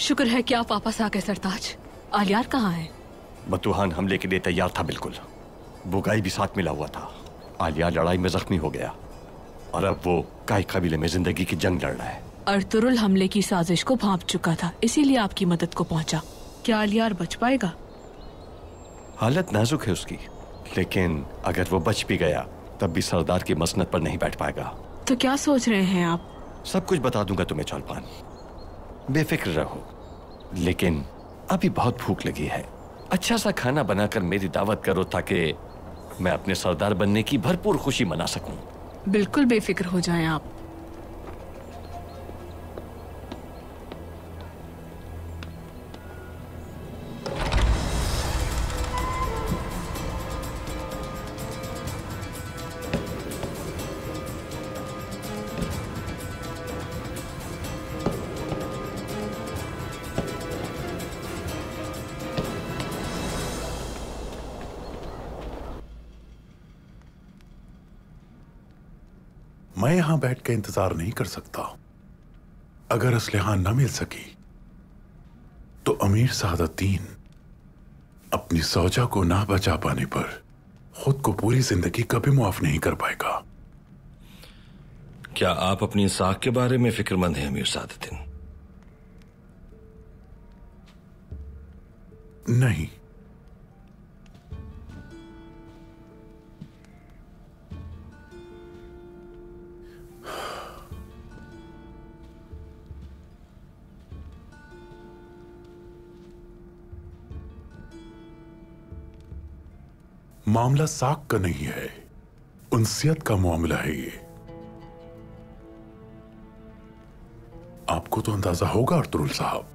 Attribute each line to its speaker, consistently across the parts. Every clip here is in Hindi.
Speaker 1: शुक्र है कि आप वापस आ गए सरताज। आलियार कहाँ है?
Speaker 2: बतूहान हमले के लिए तैयार था बिल्कुल। बुगाई भी साथ मिला हुआ था। आलियार लड़ाई में जख्मी हो गया और अब वो काई कबीले में जिंदगी की जंग लड़ रहा है।
Speaker 1: अर्तुरुल हमले की साजिश को भांप चुका था, इसीलिए आपकी मदद को पहुंचा। क्या आलियार बच पाएगा?
Speaker 2: हालत नाजुक है उसकी, लेकिन अगर वो बच भी गया तब भी सरदार की मसनद पर नहीं बैठ पाएगा।
Speaker 1: तो क्या सोच रहे हैं आप?
Speaker 2: सब कुछ बता दूंगा तुम्हें चौलपान, बेफिक्र रहो। लेकिन अभी बहुत भूख लगी है। अच्छा सा खाना बनाकर मेरी दावत करो ताकि मैं अपने सरदार बनने की भरपूर खुशी मना सकूं।
Speaker 1: बिल्कुल बेफिक्र हो जाएं आप।
Speaker 3: मैं यहां बैठ के इंतजार नहीं कर सकता। अगर असलहान न मिल सकी तो अमीर सादुद्दीन अपनी सौजा को ना बचा पाने पर खुद को पूरी जिंदगी कभी मुआफ नहीं कर पाएगा।
Speaker 4: क्या आप अपनी साख के बारे में फिक्रमंद हैं अमीर सादुद्दीन?
Speaker 3: नहीं, मामला साख का नहीं है, उनसियत का मामला है ये। आपको तो अंदाजा होगा अर्तुरुल साहब,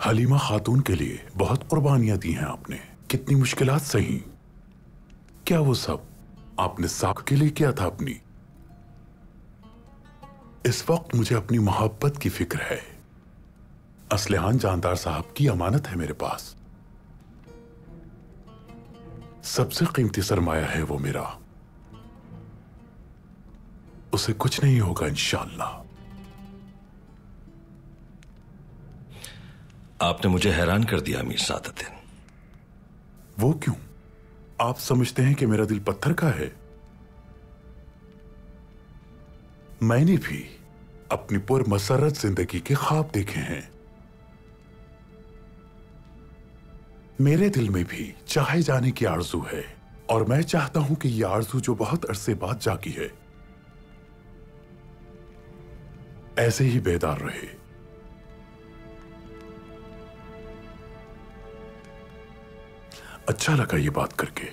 Speaker 3: हलीमा खातून के लिए बहुत कुर्बानियां दी हैं आपने, कितनी मुश्किलात सही। क्या वो सब आपने साख के लिए किया था अपनी? इस वक्त मुझे अपनी मोहब्बत की फिक्र है। असलहान जानदार साहब की अमानत है मेरे पास। सबसे कीमती सरमाया है वो मेरा। उसे कुछ नहीं होगा इंशाअल्लाह।
Speaker 4: आपने मुझे हैरान कर दिया अमीर सादतुद्दीन।
Speaker 3: वो क्यों? आप समझते हैं कि मेरा दिल पत्थर का है? मैंने भी अपनी पुरमसरत जिंदगी के ख्वाब देखे हैं। मेरे दिल में भी चाहे जाने की आरज़ू है, और मैं चाहता हूं कि यह आरज़ू जो बहुत अरसे बाद जागी है, ऐसे ही बेदार रहे। अच्छा लगा ये बात करके।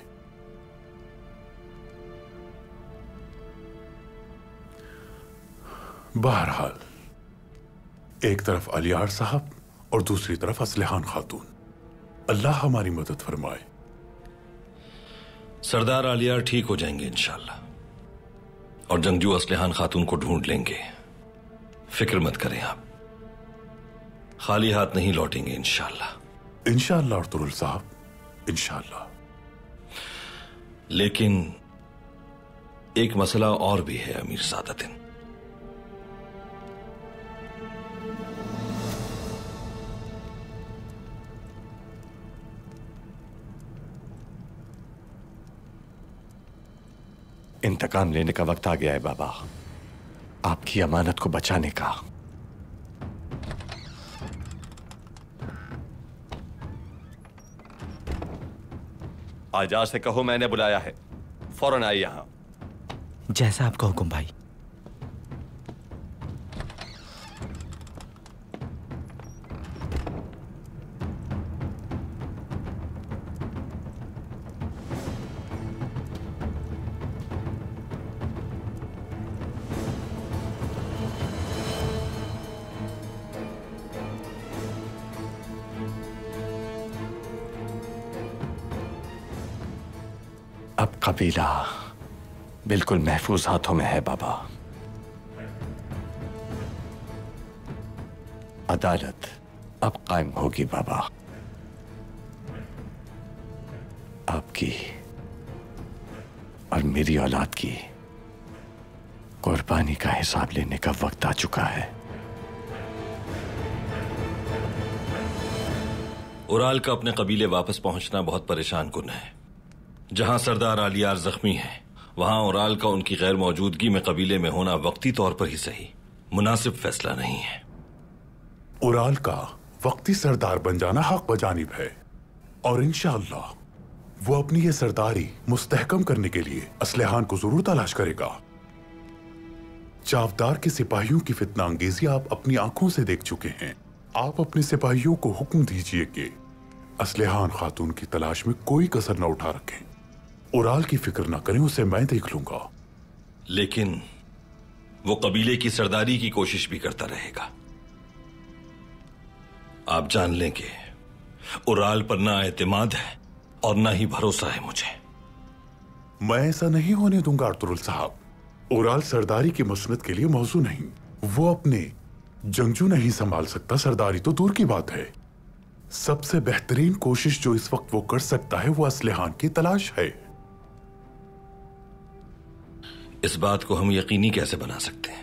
Speaker 3: बहरहाल, एक तरफ अलियार साहब और दूसरी तरफ असलहान खातून। अल्लाह हमारी मदद फरमाए।
Speaker 4: सरदार आलियार ठीक हो जाएंगे इंशाअल्लाह, और जंगजू असलहान खातून को ढूंढ लेंगे। फिक्र मत करें आप, खाली हाथ नहीं लौटेंगे इंशाअल्लाह।
Speaker 3: इंशाअल्लाह अर्तुगरुल साहब, इंशाअल्लाह।
Speaker 4: लेकिन एक मसला और भी है अमीर सादतुद्दीन।
Speaker 2: इंतकाम लेने का वक्त आ गया है बाबा, आपकी अमानत को बचाने का। आजाद से कहो मैंने बुलाया है, फौरन आई यहां।
Speaker 5: जैसा आपका हुक्म भाई।
Speaker 2: अब कबीला बिल्कुल महफूज हाथों में है बाबा। अदालत अब कायम होगी बाबा। आपकी और मेरी औलाद की कुर्बानी का हिसाब लेने का वक्त आ चुका है।
Speaker 4: उराल का अपने कबीले वापस पहुंचना बहुत परेशान कुन है। जहां सरदार आलियार जख्मी है, वहां उराल का उनकी गैर मौजूदगी में कबीले में होना वक्ती तौर पर ही सही मुनासिब फैसला नहीं है।
Speaker 3: उराल का वक्ती सरदार बन जाना हक बजानिब है, और इंशाअल्लाह वो अपनी ये सरदारी मुस्तहकम करने के लिए असलहान को जरूर तलाश करेगा। चावदार के सिपाहियों की फितना अंगेजी आप अपनी आंखों से देख चुके हैं। आप अपने सिपाहियों को हुक्म दीजिए कि असलहान खातून की तलाश में कोई कसर न उठा रखें। उराल की फिक्र ना करें, उसे मैं देख लूंगा।
Speaker 4: लेकिन वो कबीले की सरदारी की कोशिश भी करता रहेगा। आप जान लें कि उराल पर ना एतमाद है और ना ही भरोसा है मुझे।
Speaker 3: मैं ऐसा नहीं होने दूंगा अर्तुगरुल साहब। उराल सरदारी की मसनद के लिए मौजू नहीं। वो अपने जंगजू नहीं संभाल सकता, सरदारी तो दूर की बात है। सबसे बेहतरीन कोशिश जो इस वक्त वो कर सकता है वो असलहान की तलाश है।
Speaker 4: इस बात को हम यकीनी कैसे बना सकते हैं?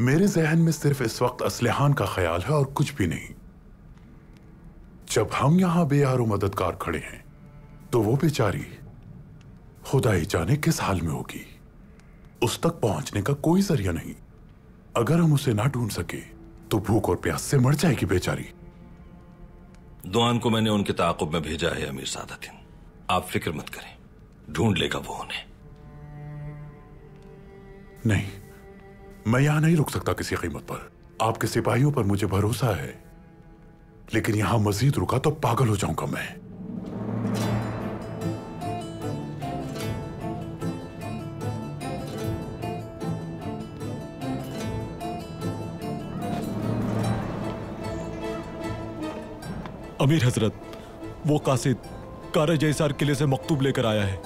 Speaker 3: मेरे जहन में सिर्फ इस वक्त असलहान का ख्याल है और कुछ भी नहीं। जब हम यहां बेयारो मददगार खड़े हैं तो वो बेचारी खुदा ही जाने किस हाल में होगी। उस तक पहुंचने का कोई जरिया नहीं। अगर हम उसे ना ढूंढ सके तो भूख और प्यास से मर जाएगी बेचारी।
Speaker 4: दुआन को मैंने उनके ताक़ुब में भेजा है अमीर सादतुद्दीन, आप फिक्र मत करें, ढूंढ लेगा वो उन्हें।
Speaker 3: नहीं, मैं यहां नहीं रुक सकता किसी कीमत पर। आपके सिपाहियों पर मुझे भरोसा है, लेकिन यहां मजीद रुका तो पागल हो जाऊंगा मैं।
Speaker 6: अमीर हजरत, वो कासिद कार जयसार किले से मकतूब लेकर आया है।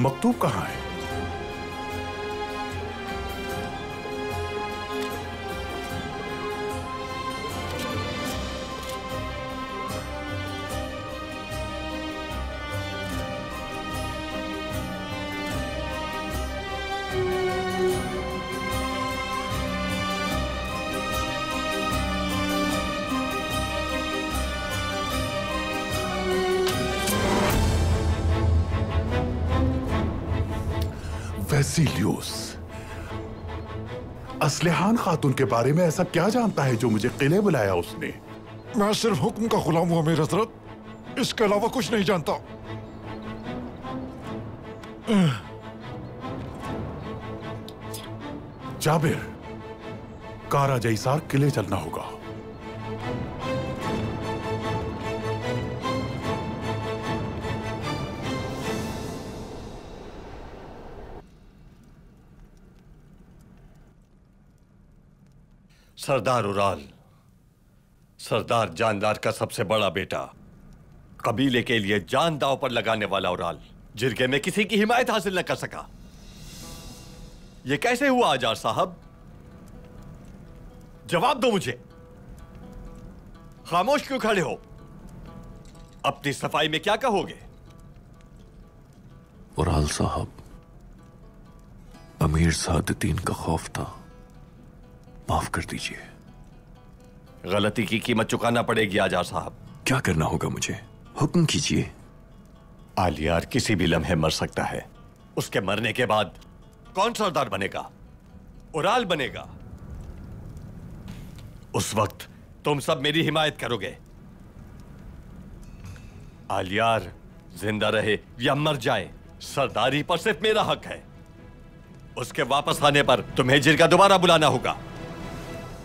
Speaker 3: मकतूब कहाँ है? वेसिलियस, असलिहान खातून के बारे में ऐसा क्या जानता है जो मुझे किले बुलाया उसने?
Speaker 6: मैं सिर्फ हुक्म का गुलाम हूं अमीर हजरत, इसके अलावा कुछ नहीं जानता।
Speaker 3: जाबिर, कारा जैसार किले चलना होगा।
Speaker 2: सरदार उराल, सरदार जानदार का सबसे बड़ा बेटा, कबीले के लिए जान दांव पर लगाने वाला उराल, जिरगे में किसी की हिमायत हासिल न कर सका। यह कैसे हुआ आजार साहब? जवाब दो मुझे। खामोश क्यों खड़े हो? अपनी सफाई में क्या कहोगे?
Speaker 7: उराल साहब, अमीर सादतीन का खौफ था, माफ कर दीजिए।
Speaker 2: गलती की कीमत चुकाना पड़ेगी आजार साहब।
Speaker 7: क्या करना होगा मुझे? हुक्म कीजिए।
Speaker 2: आलियार किसी भी लम्हे मर सकता है। उसके मरने के बाद कौन सरदार बनेगा? उराल बनेगा। उस वक्त तुम सब मेरी हिमायत करोगे। आलियार जिंदा रहे या मर जाए, सरदारी पर सिर्फ मेरा हक है। उसके वापस आने पर तुम्हें जिरगा दोबारा बुलाना होगा।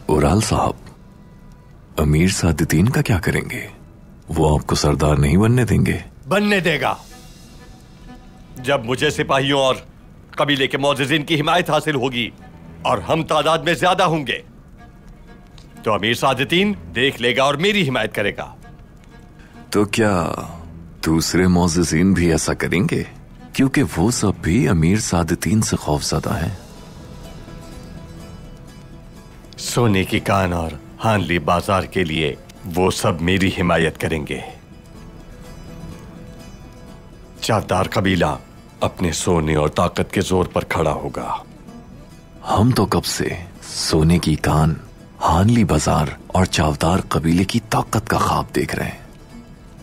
Speaker 7: उराल साहब, अमीर सादतीन का क्या करेंगे? वो आपको सरदार नहीं बनने देंगे।
Speaker 2: बनने देगा। जब मुझे सिपाहियों और कबीले के मोअज़्ज़िज़ीन की हिमायत हासिल होगी और हम तादाद में ज्यादा होंगे, तो अमीर सादतीन देख लेगा और मेरी हिमायत करेगा।
Speaker 7: तो क्या दूसरे मोअज़्ज़िज़ीन भी ऐसा करेंगे? क्योंकि वो सब भी अमीर सादतीन से खौफज़दा हैं।
Speaker 2: सोने की कान और हानली बाजार के लिए वो सब मेरी हिमायत करेंगे। चावदार कबीला अपने सोने और ताकत के जोर पर खड़ा होगा।
Speaker 7: हम तो कब से सोने की कान, हानली बाजार और चावदार कबीले की ताकत का ख्वाब देख रहे हैं।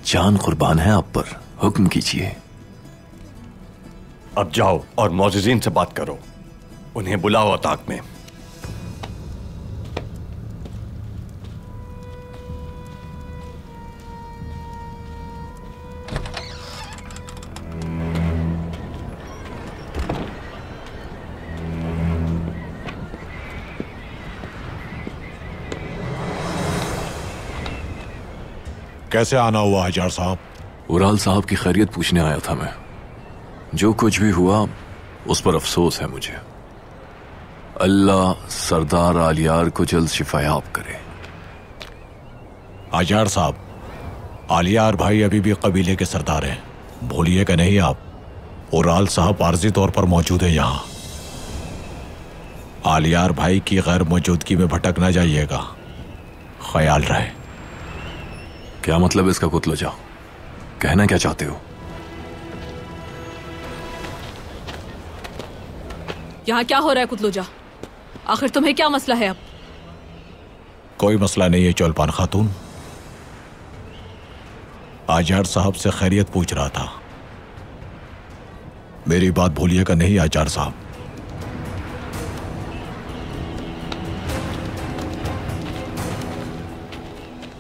Speaker 7: जान कुर्बान है आप पर, हुक्म कीजिए।
Speaker 2: अब जाओ और मोअज़्ज़िज़ीन से बात करो। उन्हें बुलाओ अताक में।
Speaker 6: कैसे आना हुआ हजार साहब?
Speaker 7: उराल साहब की खैरियत पूछने आया था मैं। जो कुछ भी हुआ उस पर अफसोस है मुझे। अल्लाह सरदार आलियार को जल्द शिफायाब करे।
Speaker 6: हजार साहब, आलियार भाई अभी भी कबीले के सरदार हैं, भूलिएगा नहीं आप। उराल साहब आर्जी तौर पर मौजूद है यहाँ। आलियार भाई की गैर मौजूदगी में भटक ना जाइएगा, ख्याल रहे।
Speaker 7: क्या मतलब इसका कुतलजा? कहना क्या चाहते हो?
Speaker 1: यहाँ क्या हो रहा है कुतलुजा? आखिर तुम्हें क्या मसला है अब?
Speaker 6: कोई मसला नहीं है चौलपान खातून। आजार साहब से खैरियत पूछ रहा था। मेरी बात भूलिएगा नहीं आजार साहब।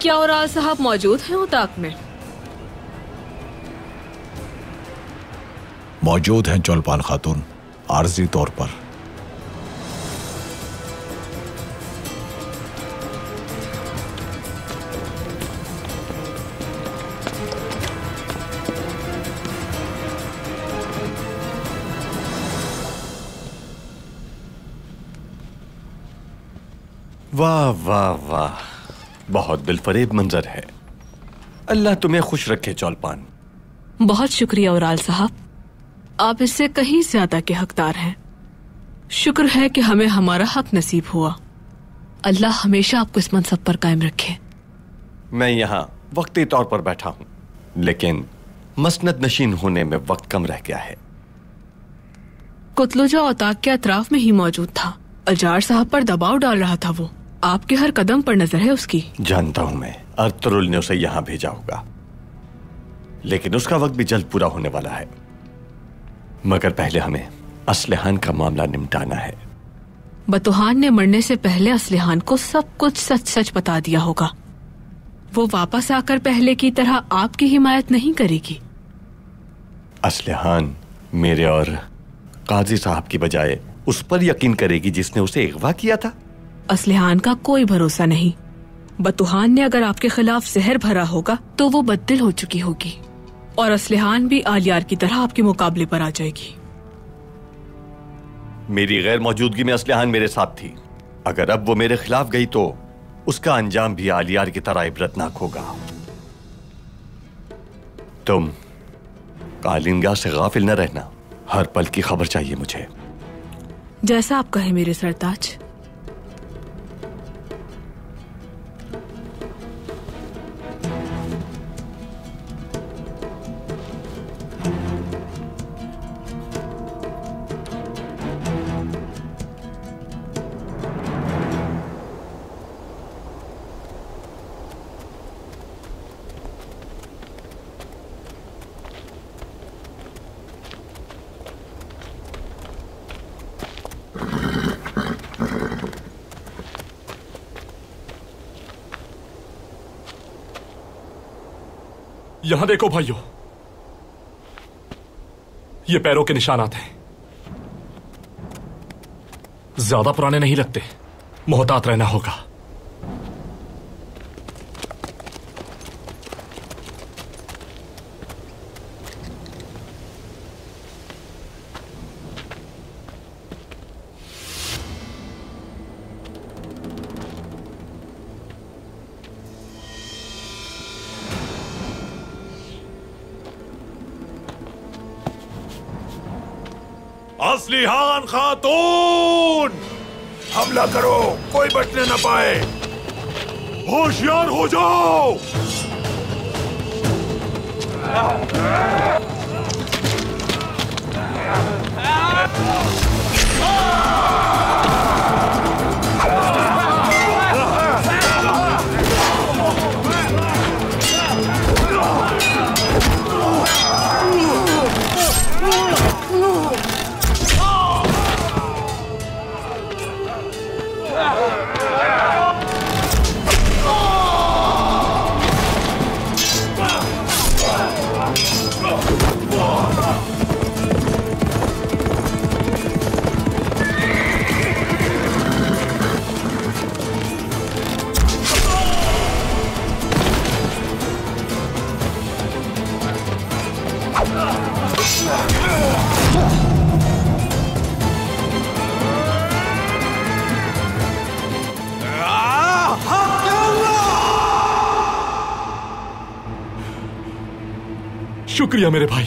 Speaker 1: क्या उराल साहब मौजूद हैं उताक में?
Speaker 6: मौजूद हैं चौलपान खातून, आर्जी तौर पर।
Speaker 2: वाह वाह वाह, बहुत दिलफरेब मंजर है। अल्लाह तुम्हें खुश रखे चौलपान।
Speaker 1: बहुत शुक्रिया उराल साहब। आप इससे कहीं ज्यादा के हकदार हैं। शुक्र है कि हमें हमारा हक नसीब हुआ। अल्लाह हमेशा आपको इस मनसब पर कायम रखे।
Speaker 2: मैं यहाँ वक्ती तौर पर बैठा हूँ, लेकिन मसनद नशीन होने में वक्त कम रह गया है।
Speaker 1: कुतलुजा औताक के अतराफ में ही मौजूद था। अजार साहब पर दबाव डाल रहा था। वो आपके हर कदम पर नजर है उसकी।
Speaker 2: जानता हूँ मैं, अर्तुरुल ने उसे यहाँ भेजा होगा, लेकिन उसका वक्त भी जल्द पूरा होने वाला है। मगर पहले हमें असलहान का मामला निपटाना है।
Speaker 1: बतुहान ने मरने से पहले असलहान को सब कुछ सच सच बता दिया होगा। वो वापस आकर पहले की तरह आपकी हिमायत नहीं करेगी।
Speaker 2: असलहान मेरे और काजी साहब की बजाय उस पर यकीन करेगी जिसने उसे अगवा किया था।
Speaker 1: असलहान का कोई भरोसा नहीं। बतुहान ने अगर आपके खिलाफ जहर भरा होगा तो वो बददिल हो चुकी होगी, और असलहान भी आलियार की तरह आपके मुकाबले पर आ जाएगी।
Speaker 2: मेरी गैर मौजूदगी में असलहान मेरे साथ थी। अगर अब वो मेरे खिलाफ गई तो उसका अंजाम भी आलियार की तरह इबरतनाक होगा। तुम कालिंगा से गाफिल न रहना। हर पल की खबर चाहिए मुझे।
Speaker 1: जैसा आप कहें मेरे सरताज।
Speaker 8: यहां देखो भाइयों, ये पैरों के निशानात हैं। ज्यादा पुराने नहीं लगते, मोहतात रहना होगा।
Speaker 3: असलिहान खातून, हमला करो, कोई बचने न पाए। होशियार हो जाओ।
Speaker 8: शुक्रिया मेरे भाई।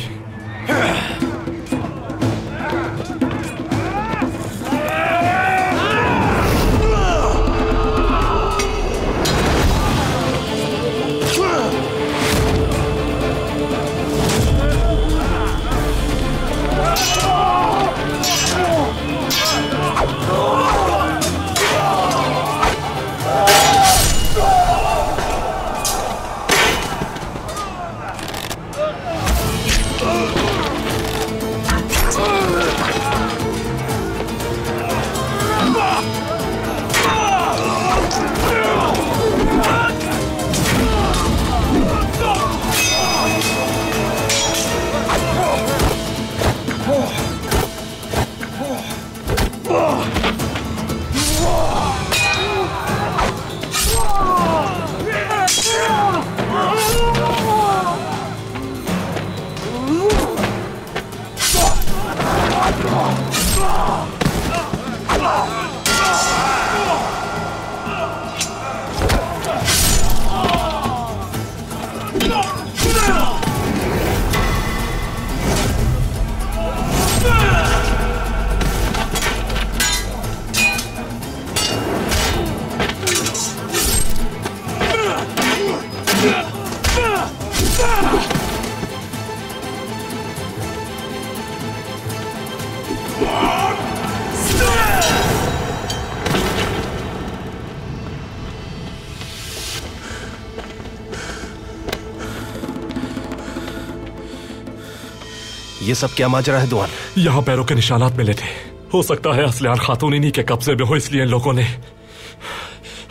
Speaker 9: ये सब क्या माजरा है दुआन?
Speaker 8: यहाँ पैरों के निशानात मिले थे। हो सकता है असलियान खातून इन्हीं के कब्जे में हो, इसलिए इन लोगों ने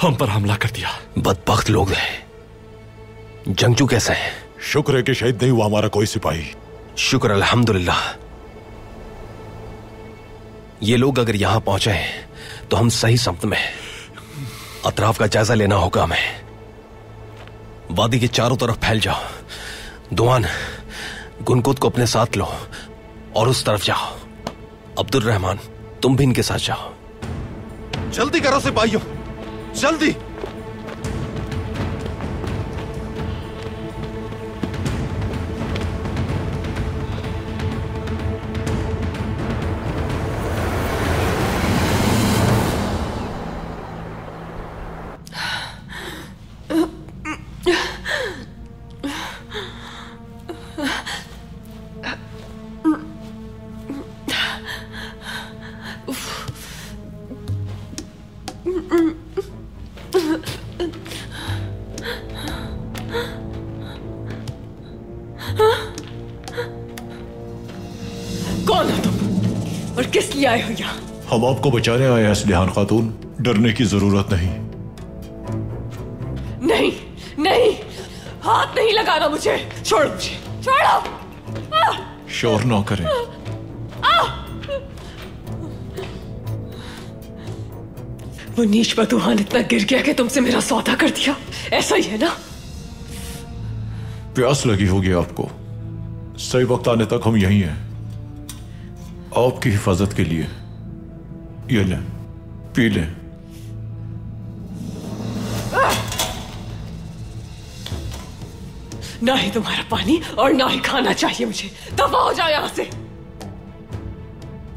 Speaker 8: हम पर हमला कर दिया।
Speaker 9: बदबख्त लोग हैं। जंगजू कैसे हैं?
Speaker 6: शुक्र है कि शहीद नहीं हुआ हमारा कोई सिपाही।
Speaker 9: शुक्र अल्हम्दुलिल्लाह। ये लोग अगर यहां पहुंचे हैं तो हम सही समत में। अतराफ का जायजा लेना होगा हमें। वादी के चारों तरफ फैल जाओ। दुआन, गुनकुत को अपने साथ लो और उस तरफ जाओ। अब्दुल रहमान, तुम भी इनके साथ जाओ।
Speaker 10: जल्दी करो सिपाहियों, जल्दी।
Speaker 1: कौन हो तुम और किस लिए आए हो यहाँ?
Speaker 6: हम आपको बचाने आए हैं असलिहान खातून, डरने की जरूरत नहीं।
Speaker 1: नहीं नहीं, हाथ नहीं लगाना मुझे। छोड़ो मुझे, छोड़ो।
Speaker 6: शोर ना करें।
Speaker 1: वो नीच बदुहान इतना गिर गया कि तुमसे मेरा सौदा कर दिया, ऐसा ही है ना?
Speaker 6: प्यास लगी होगी आपको। सही वक्त आने तक हम यहीं हैं, आपकी हिफाजत के लिए। ये लें, पी लें।
Speaker 1: ना ही तुम्हारा पानी और ना ही खाना चाहिए मुझे। दफा हो जाओ यहां से।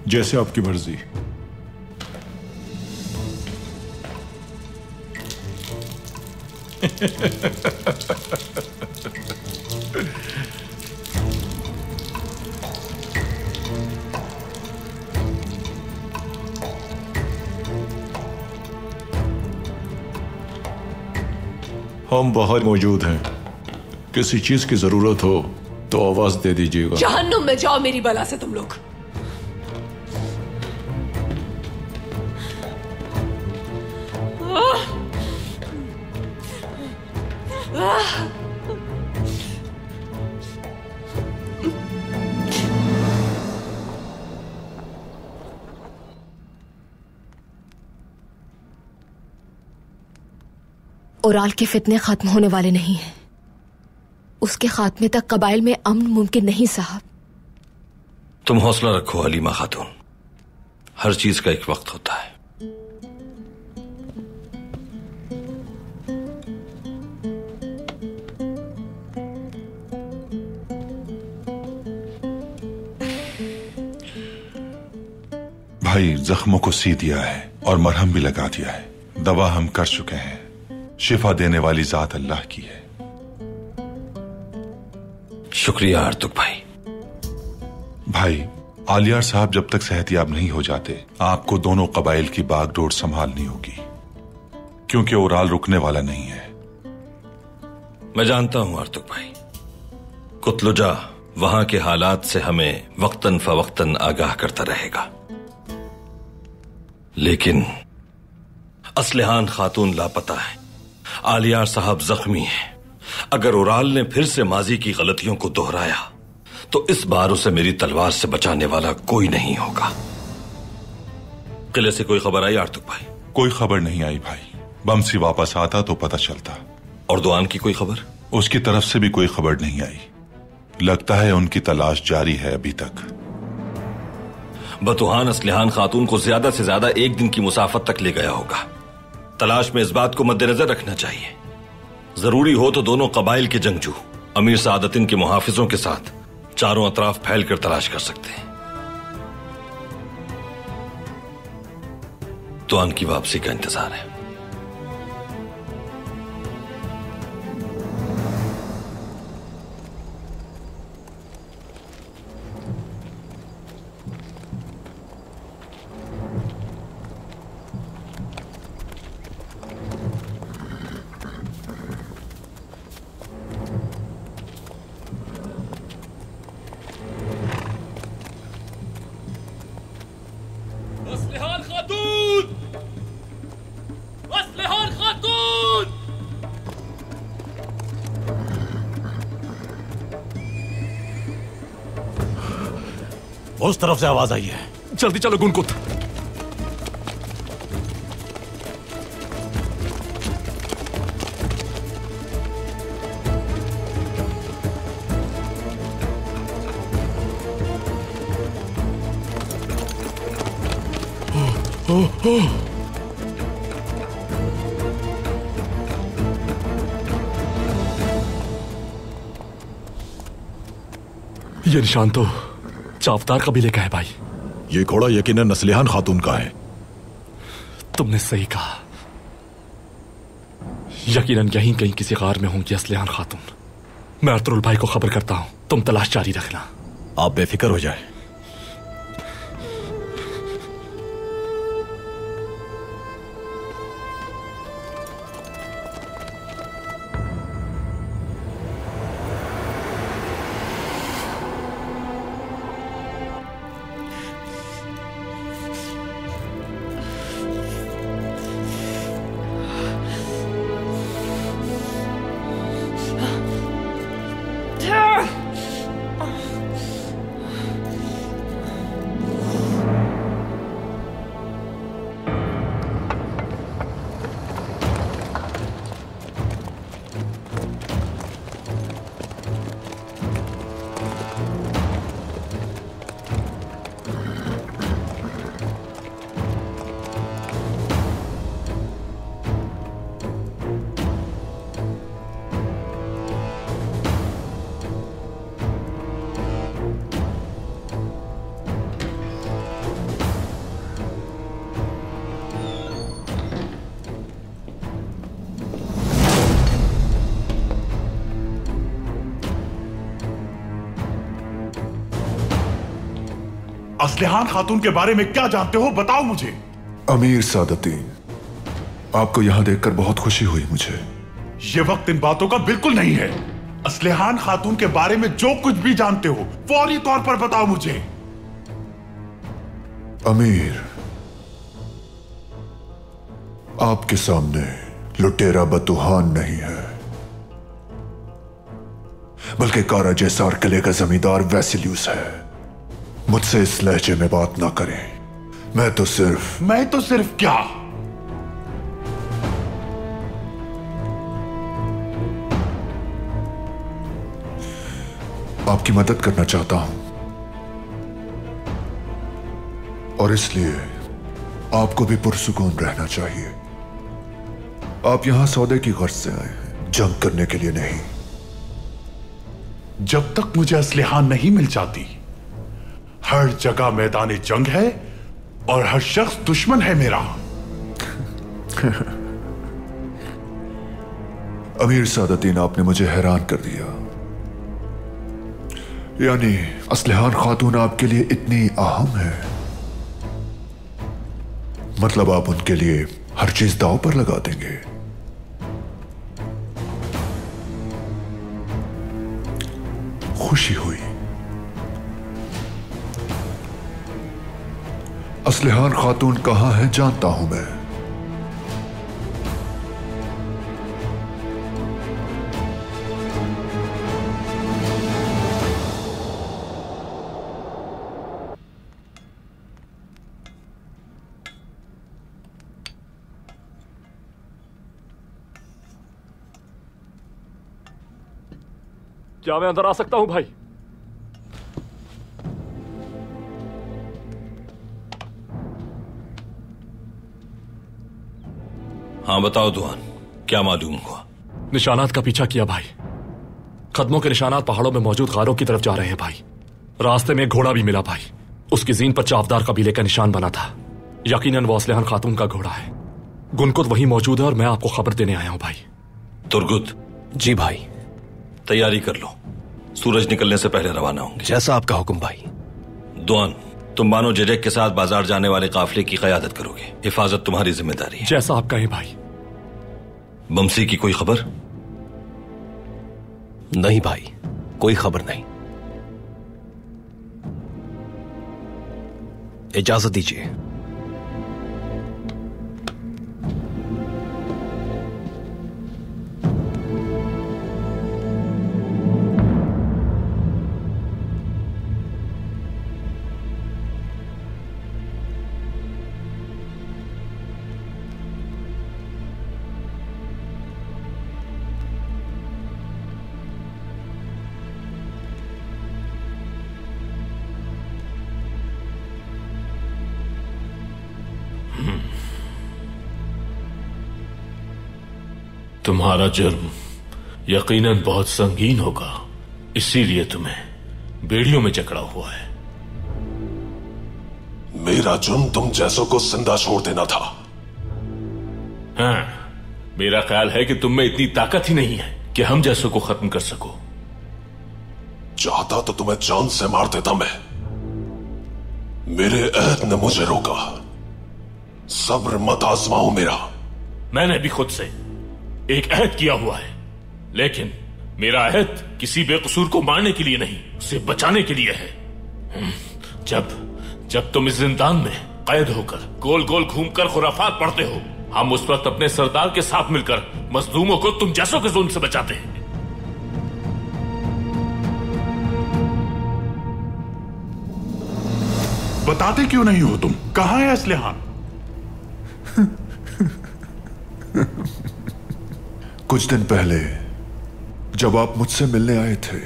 Speaker 6: जैसे आपकी मर्जी। हम बाहर मौजूद हैं, किसी चीज की जरूरत हो तो आवाज दे दीजिएगा।
Speaker 1: जहन्नुम में जाओ मेरी बला से तुम लोग।
Speaker 11: ओराल के फितने खत्म होने वाले नहीं हैं। उसके खात्मे तक कबाइल में अमन मुमकिन नहीं साहब।
Speaker 4: तुम हौसला रखो हलीमा खातून, हर चीज का एक वक्त होता है।
Speaker 3: भाई जख्मों को सी दिया है और मरहम भी लगा दिया है। दवा हम कर चुके हैं। शिफा देने वाली जात अल्लाह की है।
Speaker 4: शुक्रिया आर्तुक भाई।
Speaker 3: भाई, आलियार साहब जब तक सेहतियाब नहीं हो जाते, आपको दोनों कबाइल की बागडोर संभालनी होगी, क्योंकि ओराल रुकने वाला नहीं है।
Speaker 4: मैं जानता हूं आर्तुक भाई, कुतलुजा वहां के हालात से हमें वक्तन फवक्तन आगाह करता रहेगा, लेकिन असलिहान खातून लापता है, आलियार साहब जख्मी है। अगर ओराल ने फिर से माजी की गलतियों को दोहराया तो इस बार उसे मेरी तलवार से बचाने वाला कोई नहीं होगा। किले से कोई खबर आई आर्तुक भाई?
Speaker 3: कोई खबर नहीं आई भाई। बमसी वापस आता तो पता चलता।
Speaker 4: और दुआन की कोई खबर?
Speaker 3: उसकी तरफ से भी कोई खबर नहीं आई। लगता है उनकी तलाश जारी है अभी तक।
Speaker 4: बतुहान असलिहान खातून को ज्यादा से ज्यादा एक दिन की मुसाफत तक ले गया होगा। तलाश में इस बात को मद्देनजर रखना चाहिए। जरूरी हो तो दोनों कबाइल के जंगजू अमीर सादतिन के मुहाफिजों के साथ चारों अतराफ फैलकर तलाश कर सकते हैं। दुआन की वापसी का इंतजार है।
Speaker 6: उस तरफ से आवाज आई है।
Speaker 8: जल्दी चलो गुनकुत। ये निशान तो चावतार कबीले का है भाई।
Speaker 6: ये घोड़ा यकीनन असलिहान खातून का है।
Speaker 8: तुमने सही कहा, यकीनन यहीं कहीं किसी गार में होंगी असलिहान खातून। मैं अर्तुल भाई को खबर करता हूं, तुम तलाश जारी रखना।
Speaker 6: आप बेफिक्र हो जाए।
Speaker 3: असलिहान खातून के बारे में क्या जानते हो, बताओ मुझे।
Speaker 12: अमीर सादतीन, आपको यहां देखकर बहुत खुशी हुई मुझे।
Speaker 3: ये वक्त इन बातों का बिल्कुल नहीं है। असलिहान खातून के बारे में जो कुछ भी जानते हो फौरी तौर पर बताओ मुझे।
Speaker 12: अमीर, आपके सामने लुटेरा बतुहान नहीं है, बल्कि कारा जैसार किले का जमींदार वैसिलियस है। मुझसे इस लहजे में बात ना करें। मैं तो सिर्फ क्या? आपकी मदद करना चाहता हूं, और इसलिए आपको भी पुरसुकून रहना चाहिए। आप यहां सौदे की गर्ज से आए हैं, जंग करने के लिए नहीं।
Speaker 3: जब तक मुझे असलिहान नहीं मिल जाती, हर जगह मैदान जंग है और हर शख्स दुश्मन है मेरा।
Speaker 12: अमीर सादतीन, आपने मुझे हैरान कर दिया। यानी असलिहान खातून आपके लिए इतनी अहम है, मतलब आप उनके लिए हर चीज दांव पर लगा देंगे। खुशी हुई। असलिहान खातून कहां है जानता हूं मैं।
Speaker 8: क्या मैं अंदर आ सकता हूं भाई?
Speaker 4: हाँ बताओ दुआन, क्या मालूम हुआ?
Speaker 8: निशानात का पीछा किया भाई। कदमों के निशानात पहाड़ों में मौजूद गारों की तरफ जा रहे हैं भाई। रास्ते में एक घोड़ा भी मिला भाई। उसकी जीन पर चावदार कबीले का निशान बना था। यकीनन वो असलिहान खातून का घोड़ा है। गुनकुत वहीं मौजूद है और मैं आपको खबर देने आया हूं भाई।
Speaker 4: तुर्गुत।
Speaker 9: जी भाई।
Speaker 4: तैयारी कर लो, सूरज निकलने से पहले रवाना होंगे।
Speaker 9: जैसा आपका हुक्म भाई।
Speaker 4: दुआन, तुम बानो जेजेक के साथ बाजार जाने वाले काफिले की क़यादत करोगे। हिफाजत तुम्हारी जिम्मेदारी है।
Speaker 8: जैसा आप कहें भाई।
Speaker 4: बमसी की कोई खबर?
Speaker 9: नहीं भाई, कोई खबर नहीं। इजाजत दीजिए।
Speaker 13: तुम्हारा जुर्म यकीनन बहुत संगीन होगा, इसीलिए तुम्हें बेड़ियों में जकड़ा हुआ है।
Speaker 14: मेरा जुर्म तुम जैसों को जिंदा छोड़ देना था।
Speaker 13: हाँ, मेरा ख्याल है कि तुम में इतनी ताकत ही नहीं है कि हम जैसों को खत्म कर सको।
Speaker 14: चाहता तो तुम्हें जान से मार देता मैं। मेरे अहद ने मुझे रोका। सब्र मत आजमाओ मेरा।
Speaker 13: मैंने भी खुद से एक अहद किया हुआ है, लेकिन मेरा अहद किसी बेकसूर को मारने के लिए नहीं, उसे बचाने के लिए है। जब तुम इस जिंदान में कैद होकर गोल गोल घूमकर खुराफात पढ़ते हो, हम उस वक्त अपने सरदार के साथ मिलकर मजलूमों को तुम जैसों के जुल्म से बचाते हैं।
Speaker 3: बताते क्यों नहीं हो तुम? कहां है असलिहान?
Speaker 12: कुछ दिन पहले जब आप मुझसे मिलने आए थे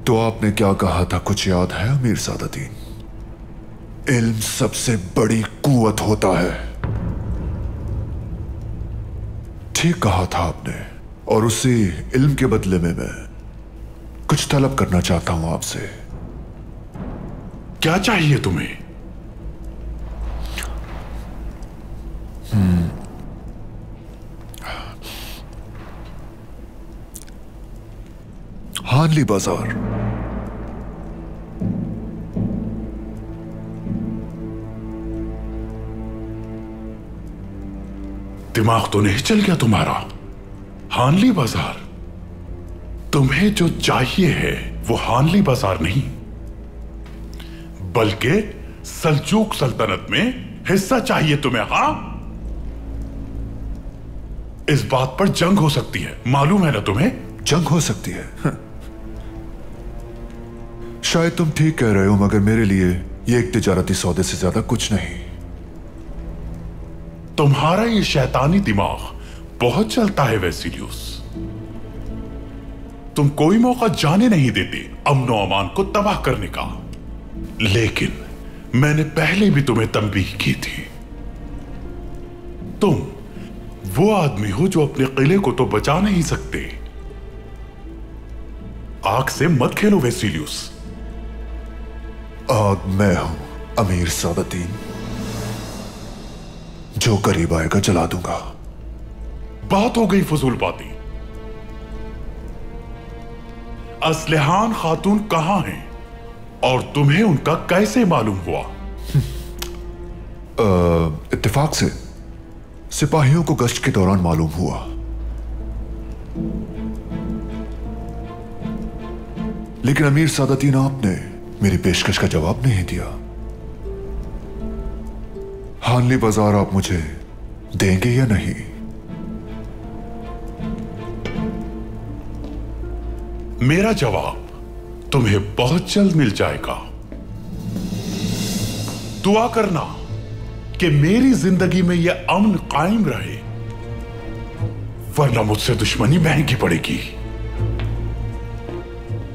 Speaker 12: तो आपने क्या कहा था, कुछ याद है अमीर सादतीन? इल्म सबसे बड़ी कुव्वत होता है। ठीक कहा था आपने, और उसी इल्म के बदले में मैं कुछ तलब करना चाहता हूं आपसे।
Speaker 3: क्या चाहिए तुम्हें?
Speaker 12: हानली बाजार।
Speaker 3: दिमाग तो नहीं चल गया तुम्हारा? हानली बाजार? तुम्हें जो चाहिए है वो हानली बाजार नहीं, बल्कि सल्जूक सल्तनत में हिस्सा चाहिए तुम्हें। हां, इस बात पर जंग हो सकती है, मालूम है ना तुम्हें?
Speaker 12: जंग हो सकती है? शायद तुम ठीक कह रहे हो, मगर मेरे लिए ये एक तिजारती सौदे से ज्यादा कुछ नहीं।
Speaker 3: तुम्हारा ये शैतानी दिमाग बहुत चलता है वेसिलियस। तुम कोई मौका जाने नहीं देते अमनो अमान को तबाह करने का। लेकिन मैंने पहले भी तुम्हें तंबीह की थी। तुम वो आदमी हो जो अपने किले को तो बचा नहीं सकते। आग से मत खेलो वेसिलियस।
Speaker 12: आग मैं हूं अमीर सादतीन, जो करीब आएगा जला दूंगा।
Speaker 3: बात हो गई फजूल बातें। असलिहान खातून कहां हैं और तुम्हें उनका कैसे मालूम हुआ?
Speaker 12: इत्तेफाक से सिपाहियों को गश्त के दौरान मालूम हुआ। लेकिन अमीर सादतीन, आपने मेरी पेशकश का जवाब नहीं दिया। हानली बाजार आप मुझे देंगे या नहीं?
Speaker 3: मेरा जवाब तुम्हें बहुत जल्द मिल जाएगा। दुआ करना कि मेरी जिंदगी में यह अमन कायम रहे, वरना मुझसे दुश्मनी महंगी पड़ेगी।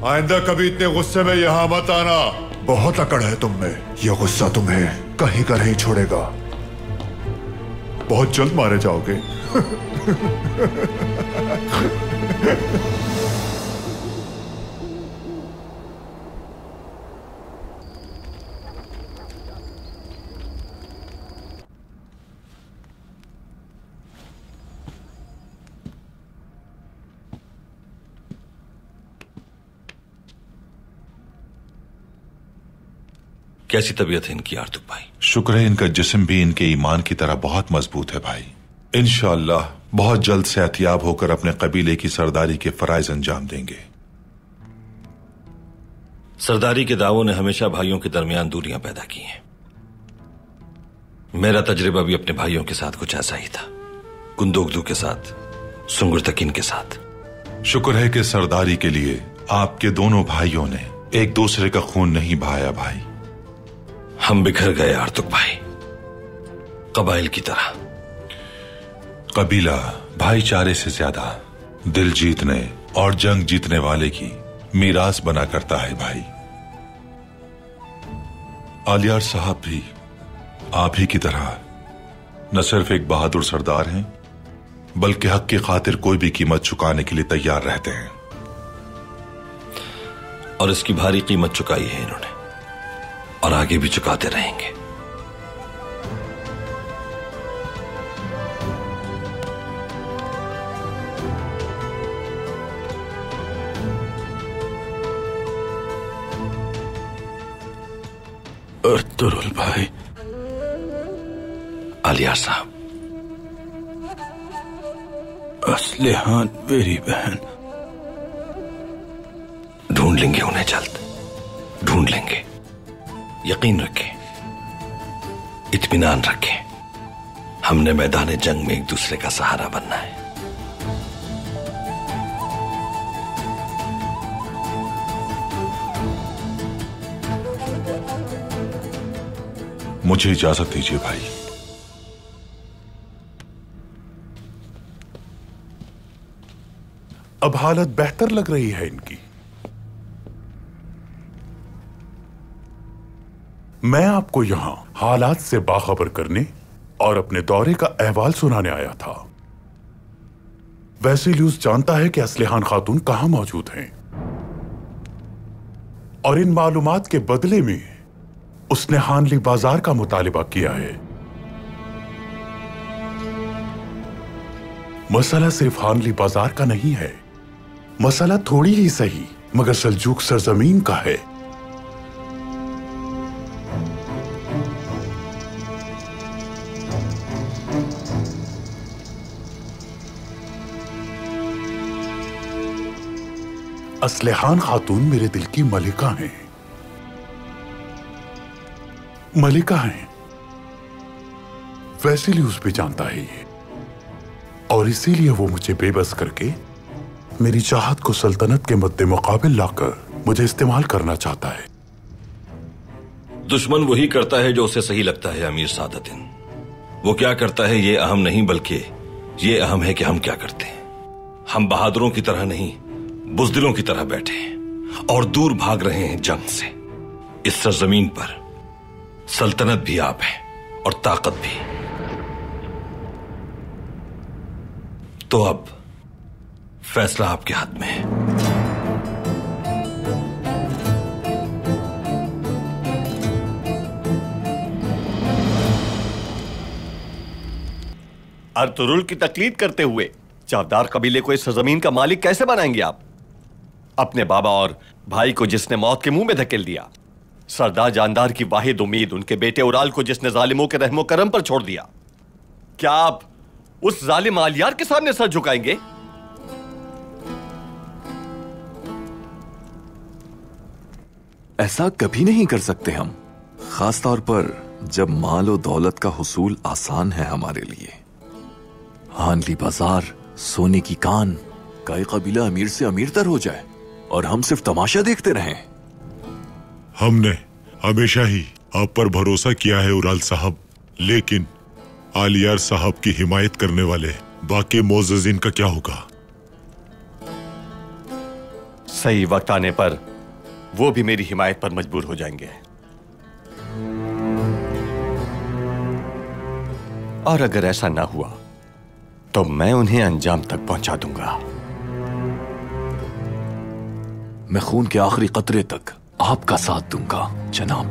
Speaker 12: आइंदा कभी इतने गुस्से में यहां मत आना। बहुत अकड़ है तुम में। यह गुस्सा तुम्हें कहीं का नहीं छोड़ेगा। बहुत जल्द मारे जाओगे।
Speaker 4: कैसी तबीयत है इनकी आर्तुक भाई?
Speaker 6: शुक्र है इनका जिस्म भी इनके ईमान की तरह बहुत मजबूत है भाई। इंशाअल्लाह बहुत जल्द सेहतियाब होकर अपने कबीले की सरदारी के फराइज अंजाम देंगे।
Speaker 4: सरदारी के दावों ने हमेशा भाइयों के दरमियान दूरियां पैदा की हैं। मेरा तजर्बा भी अपने भाइयों के साथ कुछ ऐसा ही था, कुंदोगदू के साथ, सुंगुरतकीन के साथ।
Speaker 6: शुक्र है कि सरदारी के लिए आपके दोनों भाइयों ने एक दूसरे का खून नहीं बहाया भाई।
Speaker 4: हम बिखर गए आर्तुक भाई, कबाइल की तरह।
Speaker 6: कबीला भाईचारे से ज्यादा दिल जीतने और जंग जीतने वाले की मीरास बना करता है भाई। आलियार साहब भी आप ही की तरह न सिर्फ एक बहादुर सरदार हैं,
Speaker 14: बल्कि हक की खातिर कोई भी कीमत चुकाने के लिए तैयार रहते हैं।
Speaker 4: और इसकी भारी कीमत चुकाई है इन्होंने, और आगे भी चुकाते रहेंगे।
Speaker 15: अर्तुरुल भाई।
Speaker 4: आलियार साहब।
Speaker 15: असलिहान मेरी बहन।
Speaker 4: ढूंढ लेंगे उन्हें, जल्द ढूंढ लेंगे। यकीन रखें, इत्मीनान रखें। हमने मैदान जंग में एक दूसरे का सहारा बनना है।
Speaker 14: मुझे इजाजत दीजिए भाई।
Speaker 3: अब हालत बेहतर लग रही है इनकी। मैं आपको यहां हालात से बाखबर करने और अपने दौरे का अहवाल सुनाने आया था। वैसिलियुस जानता है कि असलिहान खातून कहां मौजूद हैं, और इन मालूमात के बदले में उसने हानली बाजार का मुतालिबा किया है। मसला सिर्फ हानली बाजार का नहीं है, मसला थोड़ी ही सही मगर सल्जूक सरजमीन का है। असलिहान खातून मेरे दिल की मलिका हैं, मलिका हैं। वैसिलियुस भी जानता है ये, और इसीलिए वो मुझे बेबस करके मेरी चाहत को सल्तनत के मद्दे मुकाबिल लाकर मुझे इस्तेमाल करना चाहता है।
Speaker 4: दुश्मन वही करता है जो उसे सही लगता है अमीर सादतिन। वो क्या करता है ये अहम नहीं, बल्कि ये अहम है कि हम क्या करते हैं। हम बहादुरों की तरह नहीं, बुज़दिलों की तरह बैठे हैं और दूर भाग रहे हैं जंग से। इस सरजमीन पर सल्तनत भी आप है और ताकत भी। तो अब फैसला आपके हाथ में है।
Speaker 2: अर्तुरुल की तकलीद करते हुए चावदार कबीले को इस सरजमीन का मालिक कैसे बनाएंगे आप? अपने बाबा और भाई को जिसने मौत के मुंह में धकेल दिया, सरदार जानदार की वाहिद उम्मीद उनके बेटे उराल को जिसने जालिमों के रहमो करम पर छोड़ दिया, क्या आप उस जालिम आलियार के सामने सर झुकाएंगे?
Speaker 7: ऐसा कभी नहीं कर सकते हम, खास तौर पर जब माल और दौलत का हुसूल आसान है हमारे लिए। हानली बाजार, सोने की कान, कई कबीला अमीर से अमीरतर हो जाए और हम सिर्फ तमाशा देखते रहें।
Speaker 16: हमने हमेशा ही आप पर भरोसा किया है उराल साहब, लेकिन आलियार साहब की हिमायत करने वाले बाकी मोअज़्ज़िज़ीन का क्या होगा?
Speaker 2: सही वक्त आने पर वो भी मेरी हिमायत पर मजबूर हो जाएंगे, और अगर ऐसा ना हुआ तो मैं उन्हें अंजाम तक पहुंचा दूंगा।
Speaker 7: मैं खून के आखिरी कतरे तक आपका साथ दूंगा जनाब।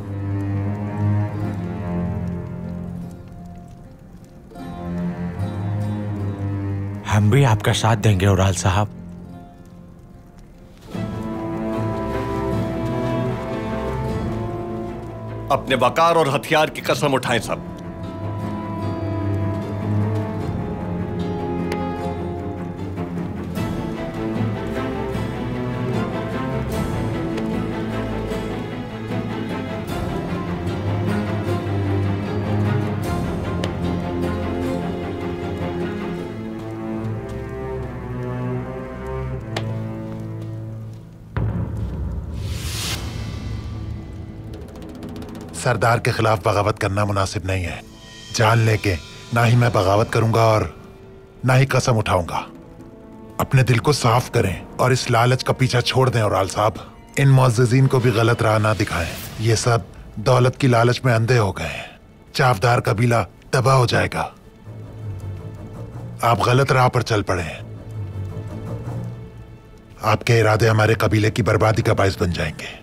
Speaker 5: हम भी आपका साथ देंगे उराल साहब।
Speaker 2: अपने वकार और हथियार की कसम उठाएं सब।
Speaker 17: सरदार के खिलाफ बगावत करना मुनासिब नहीं है। जान लेके ना ही मैं बगावत करूंगा और ना ही कसम उठाऊंगा। अपने दिल को साफ करें और इस लालच का पीछा छोड़ दें उराल साहब। इन मुअज़्ज़िज़ीन को भी गलत राह ना दिखाएं। ये सब दौलत की लालच में अंधे हो गए हैं। चावदार कबीला तबाह हो जाएगा। आप गलत राह पर चल पड़े हैं। आपके इरादे हमारे कबीले की बर्बादी का बायस बन जाएंगे।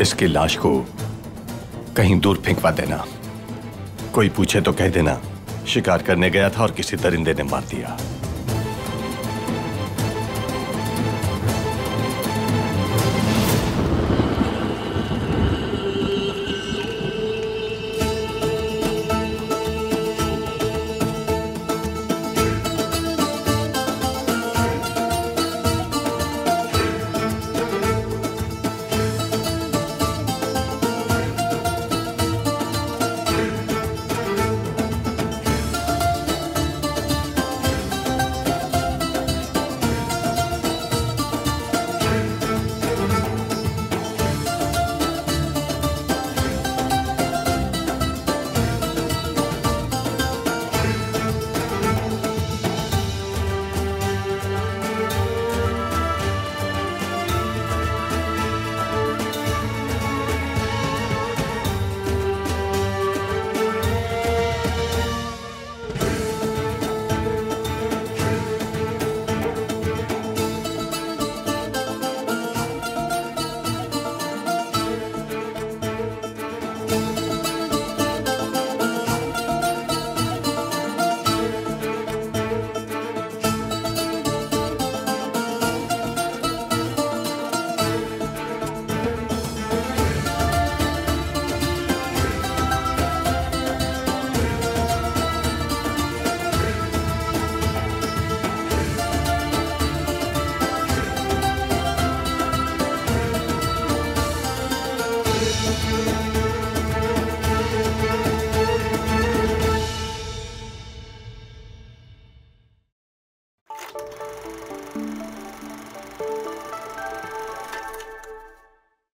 Speaker 2: इसकी लाश को कहीं दूर फेंकवा देना। कोई पूछे तो कह देना शिकार करने गया था और किसी दरिंदे ने मार दिया।